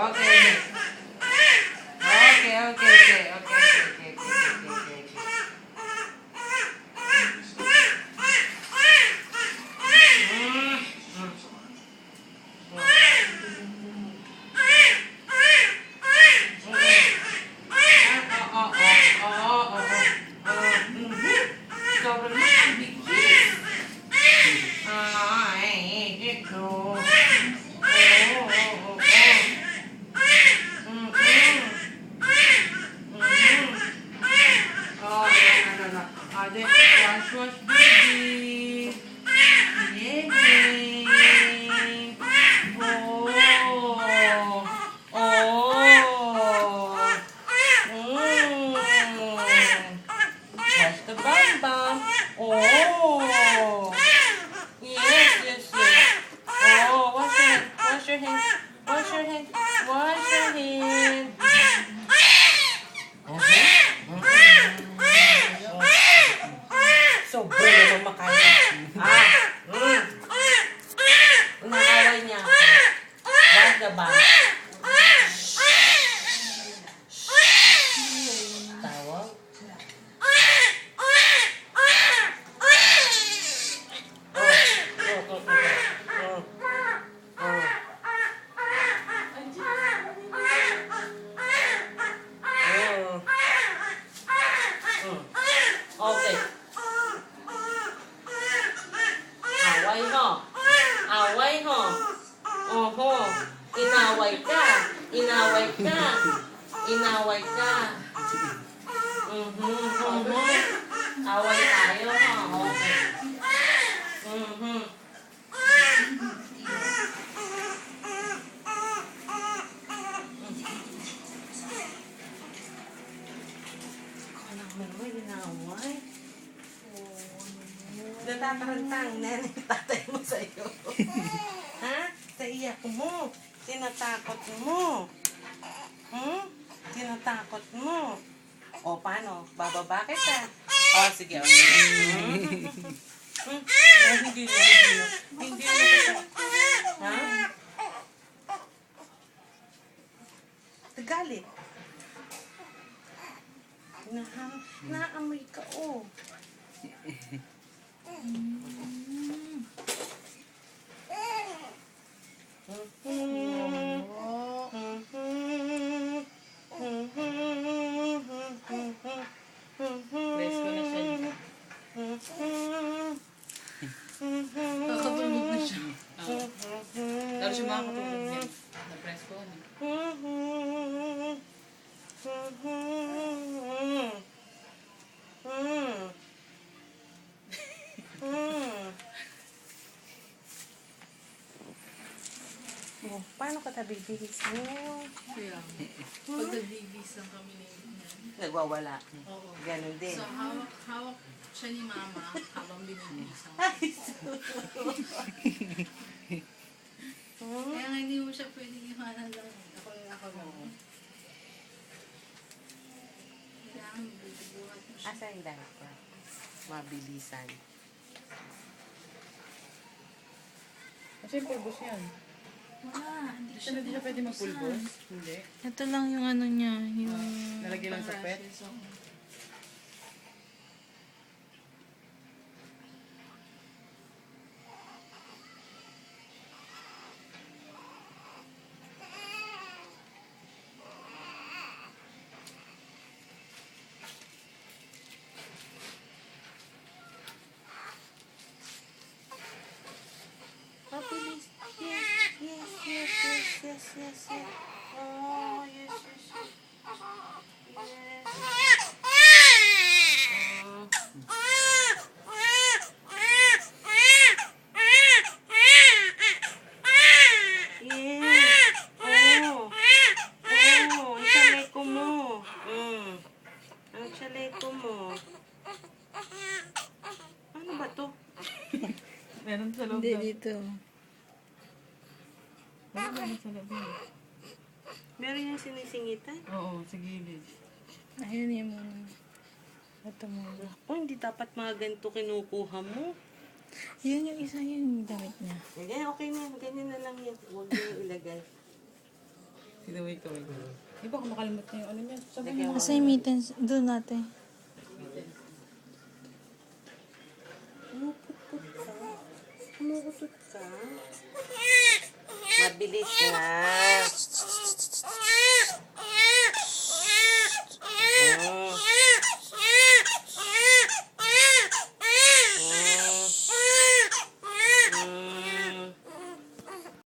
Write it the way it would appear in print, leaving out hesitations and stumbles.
Okay. Sobrang nakabigis. Ito. Wash, baby. Yay. Wash the bum bum. Yes. Wash your hand. Wash your hand. Sobrang naman makain. Inaaway niya. Wash the bum. Tawag. Okay. Away ho. Oho. Inaway ka. Away tayo ho. Okay. Naman mo, inaway. Natatarantang nanay tatay mo sa'yo. Ha? Sa iyak mo. Tinatakot mo. Tinatakot mo. O, paano? Bababa kita. O, sige. Hindi na. Hindi na kita. Ha? Tagalit. Naamoy ka, oh. Presko na siya. Kakabulbog na siya. Lalo siya makakatulog niya. Na-presko na. Oh, paano ka tabibihis mo? Kaya, pag nag-babies lang kami na yun. Nagwawala. Oo. Ganon din. So, hawak siya ni mama habang binibisa. Kaya nga hindi mo siya pwedeng iwanan lang. Ako lang. Kailangan bubuhat mo siya. Asa yung diaper? Mabilisan. Kasi yung pulbos yan. Wala, hindi siya Hindi siya pwede magpulbos? Hindi. Ito lang yung ano niya, yung... Nalagay lang sa pet? rashes, oo. Mabilis. Yes. Oh, yes. Ang chaleco mo. Ano ba to? Meron sa loob Hindi, daw. dito. Meron sa loob yan. Meron yung sinisingitan? Oo, sa gilid. Ayun yung muna. Ito muna. Oh, hindi dapat mga ganito kinukuha mo. Yun yung isa yung damit niya. Ganyan, okay na yan. Ganyan na lang yan. Huwag mo yung ilagay. Kinuwi-kuwi. Di ba kung makalimot na yung ano niya? Sabi Lagyan mo. Asa yung mittens? Doon natin. Umutot ka. Umutot ka. Mabilis nga.